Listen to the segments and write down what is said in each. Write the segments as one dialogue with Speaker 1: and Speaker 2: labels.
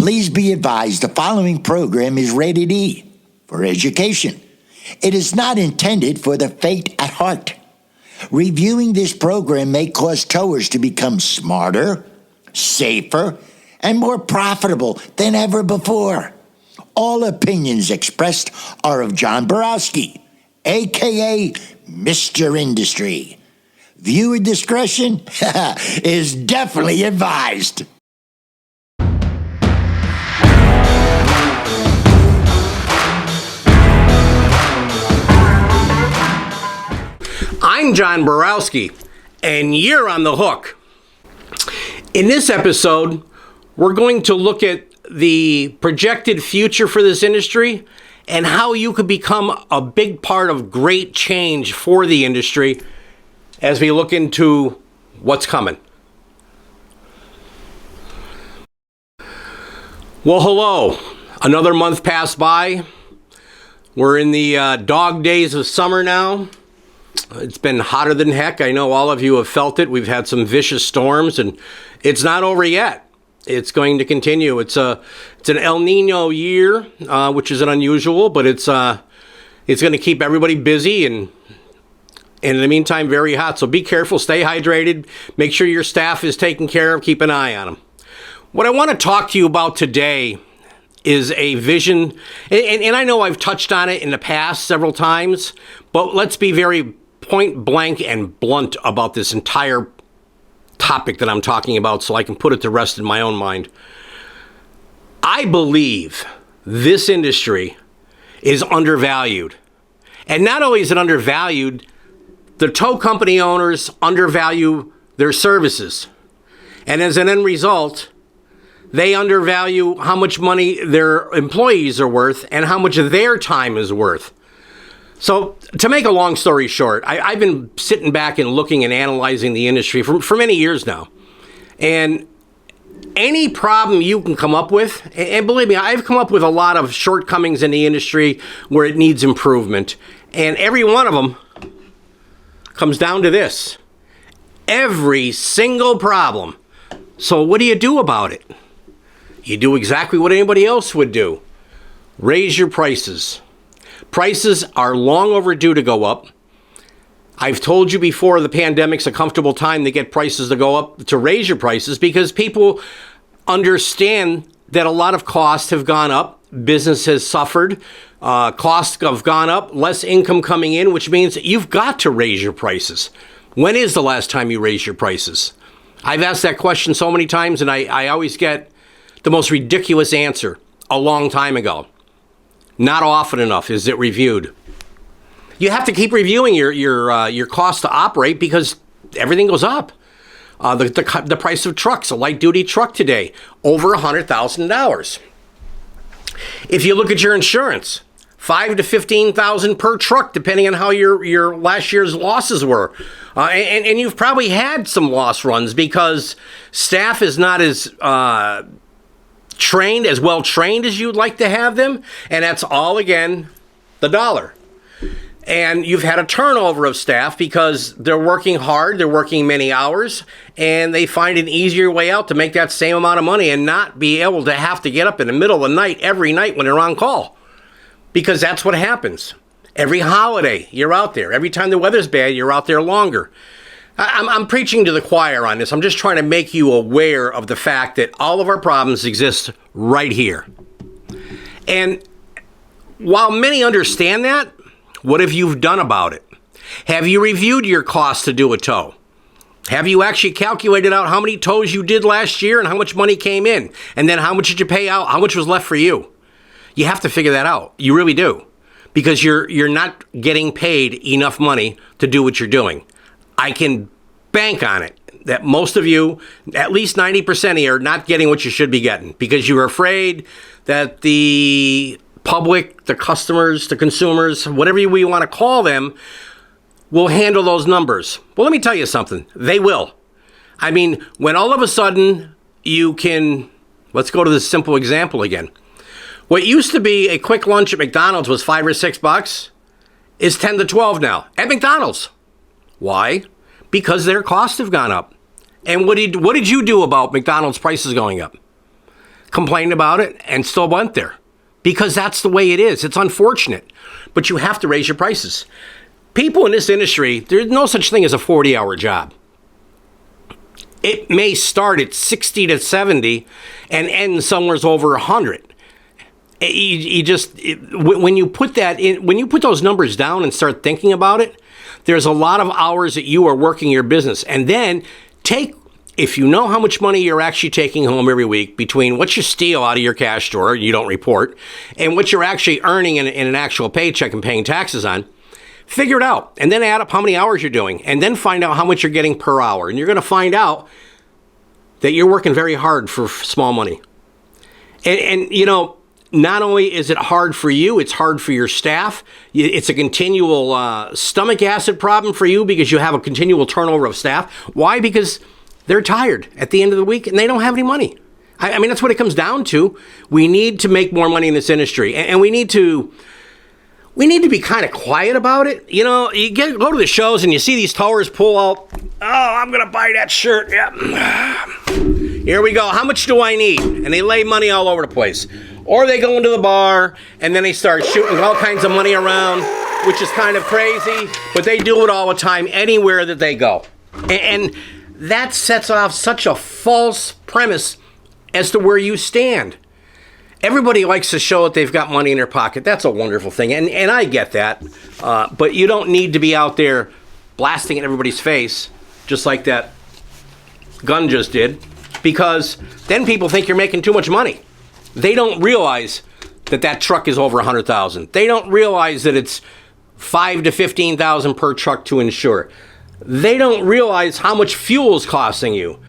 Speaker 1: Please be advised the following program is rated E for education. It is not intended for the faint at heart. Reviewing this program may cause towers to become smarter, safer, and more profitable than ever before. All opinions expressed are of John Borowski, a.k.a. Mr. Industry. Viewer discretion is definitely advised.
Speaker 2: I'm John Borowski, and you're on the hook. In this episode, we're going to look at the projected future for this industry and how you could become a big part of great change for the industry as we look into what's coming. Well, hello. Another month passed by. We're in the dog days of summer now. It's been hotter than heck. I know all of you have felt it. We've had some vicious storms, and it's not over yet. It's going to continue. It's an El Nino year, which isn't unusual, but it's going to keep everybody busy and in the meantime very hot. So be careful, stay hydrated, make sure your staff is taken care of, keep an eye on them. What I want to talk to you about today is a vision, and I know I've touched on it in the past several times, but let's be very point blank and blunt about this entire topic that I'm talking about so I can put it to rest in my own mind. I believe this industry is undervalued. And not only is it undervalued, the tow company owners undervalue their services. And as an end result, they undervalue how much money their employees are worth and how much of their time is worth. So to make a long story short, I've been sitting back and looking and analyzing the industry for many years now. And any problem you can come up with, and believe me, I've come up with a lot of shortcomings in the industry where it needs improvement. And every one of them comes down to this. Every single problem. So what do you do about it? You do exactly what anybody else would do. Raise your prices. Prices are long overdue to go up. I've told you before, the pandemic's a comfortable time to get prices to go up, to raise your prices, because people understand that a lot of costs have gone up. Business has suffered. Costs have gone up, less income coming in, which means you've got to raise your prices. When is the last time you raised your prices? I've asked that question so many times, and I always get the most ridiculous answer: a long time ago. Not often enough is it reviewed. You have to keep reviewing your cost to operate because everything goes up. The price of trucks, a light duty truck today, over $100,000. If you look at your insurance, $5,000 to $15,000 per truck, depending on how your last year's losses were. And you've probably had some loss runs because staff is not as well trained as you'd like to have them, and that's all, again, the dollar. And you've had a turnover of staff because they're working hard, they're working many hours, and they find an easier way out to make that same amount of money and not be able to have to get up in the middle of the night every night when they're on call. Because that's what happens. Every holiday, you're out there. Every time the weather's bad, you're out there longer. I'm preaching to the choir on this. I'm just trying to make you aware of the fact that all of our problems exist right here. And while many understand that, what have you done about it? Have you reviewed your costs to do a tow? Have you actually calculated out how many tows you did last year and how much money came in? And then how much did you pay out? How much was left for you? You have to figure that out. You really do. Because you're not getting paid enough money to do what you're doing. I can bank on it that most of you, at least 90% of you, are not getting what you should be getting because you're afraid that the public, the customers, the consumers, whatever we want to call them, will handle those numbers. Well, let me tell you something. They will. I mean, when all of a sudden you can, let's go to this simple example again. What used to be a quick lunch at McDonald's was $5 or $6 is 10 to 12 now at McDonald's. Why? Because their costs have gone up. And what did you do about McDonald's prices going up? complained about it, and still went there. Because that's the way it is. It's unfortunate. But you have to raise your prices. People in this industry, there's no such thing as a 40-hour job. It may start at 60 to 70 and end somewhere over 100. When you put that in, when you put those numbers down and start thinking about it, there's a lot of hours that you are working your business. And then if you know how much money you're actually taking home every week between what you steal out of your cash drawer, you don't report, and what you're actually earning in an actual paycheck and paying taxes on, figure it out. And then add up how many hours you're doing. And then find out how much you're getting per hour. And you're going to find out that you're working very hard for small money. And not only is it hard for you, it's hard for your staff. It's a continual stomach acid problem for you because you have a continual turnover of staff. Why? Because they're tired at the end of the week and they don't have any money. I mean, that's what it comes down to. We need to make more money in this industry, and we need to be kind of quiet about it. You go to the shows and you see these towers pull out, oh, I'm going to buy that shirt. Yeah. Here we go. How much do I need? And they lay money all over the place. Or they go into the bar and then they start shooting all kinds of money around, which is kind of crazy, but they do it all the time anywhere that they go. And that sets off such a false premise as to where you stand. Everybody likes to show that they've got money in their pocket. That's a wonderful thing, and I get that. But you don't need to be out there blasting in everybody's face, just like that gun just did, because then people think you're making too much money. They don't realize that truck is over $100,000. They don't realize that it's $5,000 to $15,000 per truck to insure. They don't realize how much fuel is costing you.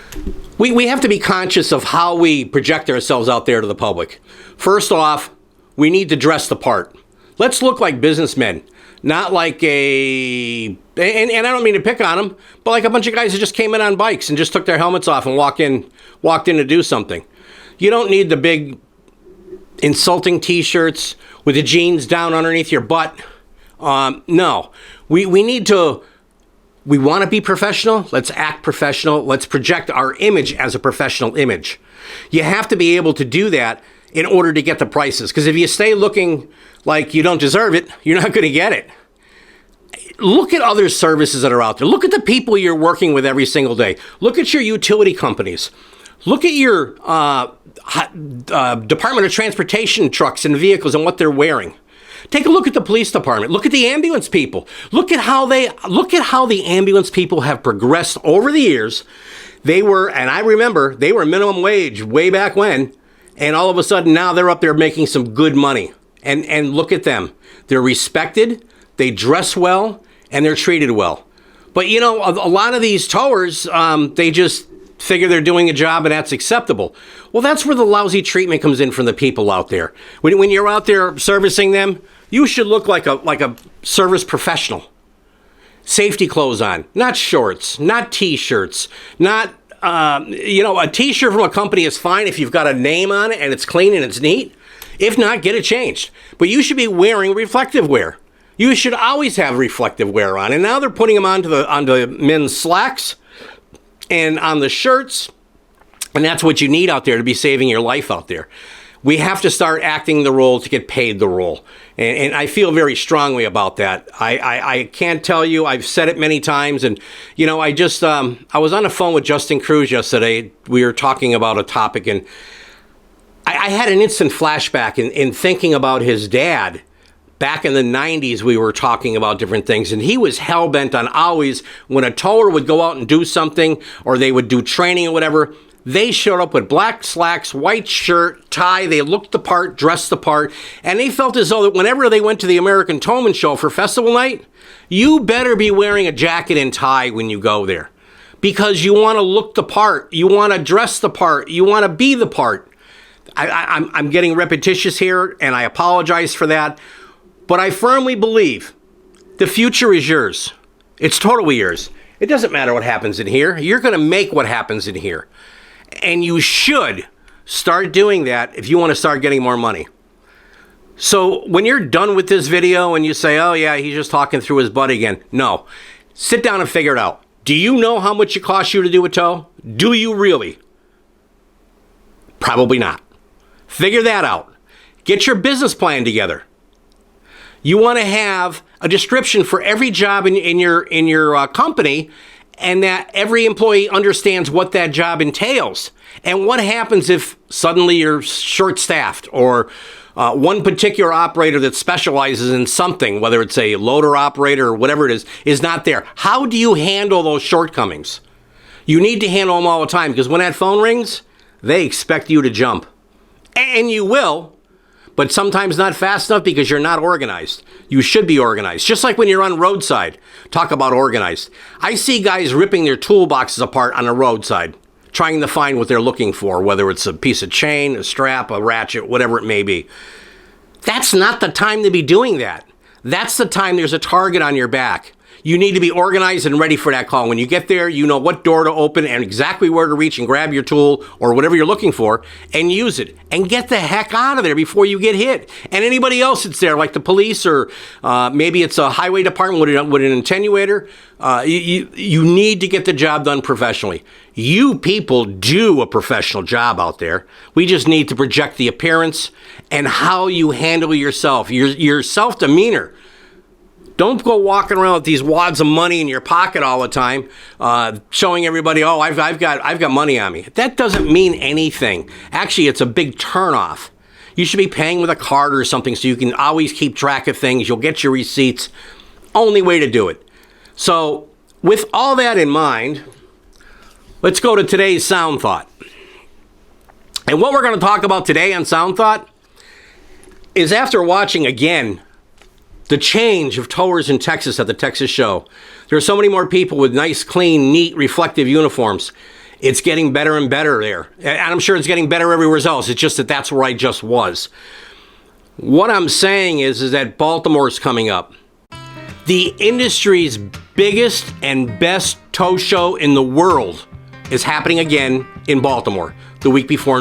Speaker 2: We have to be conscious of how we project ourselves out there to the public. First off, we need to dress the part. Let's look like businessmen, not like and I don't mean to pick on them, but like a bunch of guys that just came in on bikes and just took their helmets off and walked in to do something. You don't need the big insulting t-shirts with the jeans down underneath your butt. No, we want to be professional. Let's act professional. Let's project our image as a professional image. You have to be able to do that in order to get the prices. Because if you stay looking like you don't deserve it, you're not going to get it. Look at other services that are out there. Look at the people you're working with every single day. Look at your utility companies. Look at your Department of Transportation trucks and vehicles and what they're wearing. Take a look at the police department. Look at the ambulance people. Look at how the ambulance people have progressed over the years. And I remember, they were minimum wage way back when, and all of a sudden now they're up there making some good money. And look at them. They're respected, they dress well, and they're treated well. But a lot of these towers, they just figure they're doing a job and that's acceptable. Well, that's where the lousy treatment comes in from the people out there. When you're out there servicing them, you should look like a service professional. Safety clothes on, not shorts, not t-shirts, not, a t-shirt from a company is fine if you've got a name on it and it's clean and it's neat. If not, get it changed. But you should be wearing reflective wear. You should always have reflective wear on. And now they're putting them onto the men's slacks and on the shirts. And that's what you need out there to be saving your life out there. We have to start acting the role to get paid the role. And I feel very strongly about that. I can't tell you, I've said it many times. And, I was on the phone with Justin Cruz yesterday. We were talking about a topic, and I had an instant flashback in thinking about his dad. Back in the 90s, we were talking about different things, and he was hell-bent on always, when a tower would go out and do something, or they would do training or whatever, they showed up with black slacks, white shirt, tie, they looked the part, dressed the part, and they felt as though that whenever they went to the American Towman Show for festival night, you better be wearing a jacket and tie when you go there. Because you want to look the part, you want to dress the part, you want to be the part. I'm getting repetitious here, and I apologize for that. But I firmly believe the future is yours. It's totally yours. It doesn't matter what happens in here. You're going to make what happens in here. And you should start doing that if you want to start getting more money. So when you're done with this video and you say, oh yeah, he's just talking through his butt again. No. Sit down and figure it out. Do you know how much it costs you to do a tow? Do you really? Probably not. Figure that out. Get your business plan together. You want to have a description for every job in your company, and that every employee understands what that job entails. And what happens if suddenly you're short-staffed, or one particular operator that specializes in something, whether it's a loader operator or whatever it is not there? How do you handle those shortcomings? You need to handle them all the time, because when that phone rings, they expect you to jump. And you will. But sometimes not fast enough because you're not organized. You should be organized. Just like when you're on roadside. Talk about organized. I see guys ripping their toolboxes apart on the roadside, trying to find what they're looking for, whether it's a piece of chain, a strap, a ratchet, whatever it may be. That's not the time to be doing that. That's the time there's a target on your back. You need to be organized and ready for that call. When you get there, you know what door to open and exactly where to reach and grab your tool or whatever you're looking for and use it. And get the heck out of there before you get hit. And anybody else that's there, like the police, or maybe it's a highway department with an attenuator, you need to get the job done professionally. You people do a professional job out there. We just need to project the appearance and how you handle yourself, your self-demeanor. Don't go walking around with these wads of money in your pocket all the time, showing everybody, oh, I've got money on me. That doesn't mean anything. Actually, it's a big turnoff. You should be paying with a card or something so you can always keep track of things. You'll get your receipts. Only way to do it. So, with all that in mind, let's go to today's Sound Thought. And what we're going to talk about today on Sound Thought is, after watching again the change of towers in Texas at the Texas show. There are so many more people with nice, clean, neat, reflective uniforms. It's getting better and better there. And I'm sure it's getting better everywhere else. It's just that that's where I just was. What I'm saying is that Baltimore's coming up. The industry's biggest and best tow show in the world is happening again in Baltimore the week before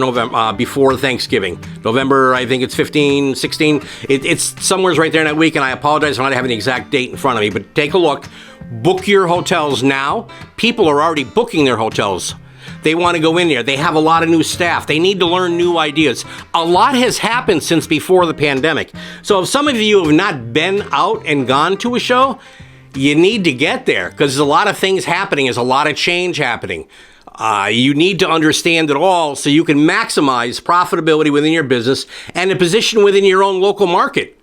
Speaker 2: before Thanksgiving. November, I think it's 15, 16. It's somewhere right there in that week, and I apologize for not having the exact date in front of me, but take a look. Book your hotels now. People are already booking their hotels. They want to go in there. They have a lot of new staff. They need to learn new ideas. A lot has happened since before the pandemic. So if some of you have not been out and gone to a show, you need to get there, because there's a lot of things happening. There's a lot of change happening. You need to understand it all so you can maximize profitability within your business and a position within your own local market.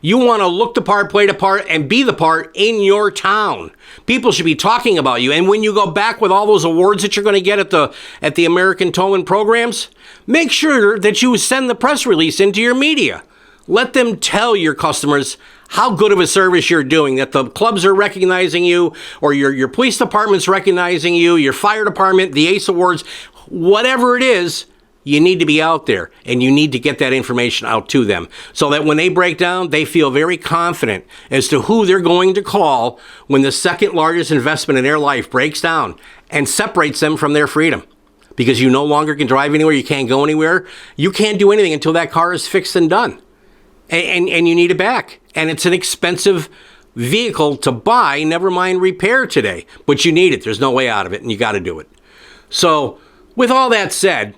Speaker 2: You want to look the part, play the part, and be the part in your town. People should be talking about you. And when you go back with all those awards that you're going to get at the American Towing programs, make sure that you send the press release into your media. Let them tell your customers how good of a service you're doing, that the clubs are recognizing you, or your police department's recognizing you, your fire department, the ACE Awards, whatever it is, you need to be out there, and you need to get that information out to them so that when they break down, they feel very confident as to who they're going to call when the second largest investment in their life breaks down and separates them from their freedom. Because you no longer can drive anywhere, you can't go anywhere, you can't do anything until that car is fixed and done. And you need it back. And it's an expensive vehicle to buy, never mind repair today. But you need it. There's no way out of it, and you got to do it. So, with all that said,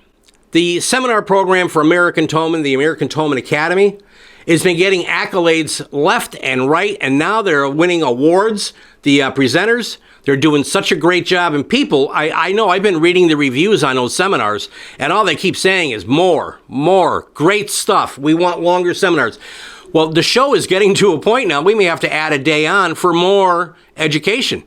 Speaker 2: the seminar program for American Towman, the American Towman Academy, has been getting accolades left and right, and now they're winning awards. The presenters, they're doing such a great job. And people, I know I've been reading the reviews on those seminars, and all they keep saying is more, great stuff. We want longer seminars. Well, the show is getting to a point now, we may have to add a day on for more education,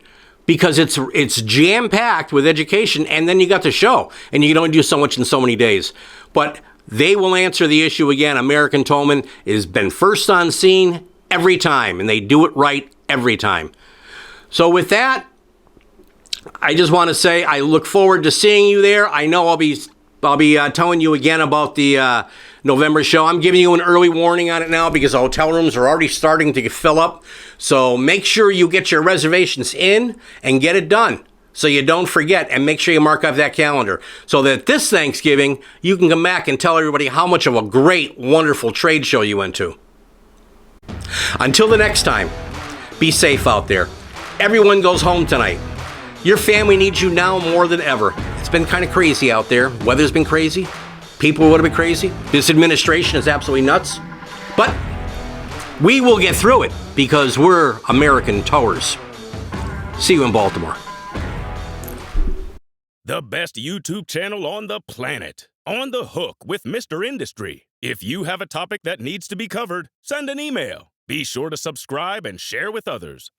Speaker 2: because it's jam-packed with education, and then you got the show, and you can only do so much in so many days. But they will answer the issue again. American Towman has been first on scene every time, and they do it right every time. So with that, I just want to say I look forward to seeing you there. I know I'll be telling you again about the November show. I'm giving you an early warning on it now because the hotel rooms are already starting to fill up. So make sure you get your reservations in and get it done so you don't forget, and make sure you mark off that calendar so that this Thanksgiving you can come back and tell everybody how much of a great, wonderful trade show you went to. Until the next time, be safe out there. Everyone goes home tonight. Your family needs you now more than ever. It's been kind of crazy out there. Weather's been crazy. People would have been crazy. This administration is absolutely nuts. But we will get through it because we're American towers. See you in Baltimore.
Speaker 3: The best YouTube channel on the planet. On the Hook with Mr. Industry. If you have a topic that needs to be covered, send an email. Be sure to subscribe and share with others.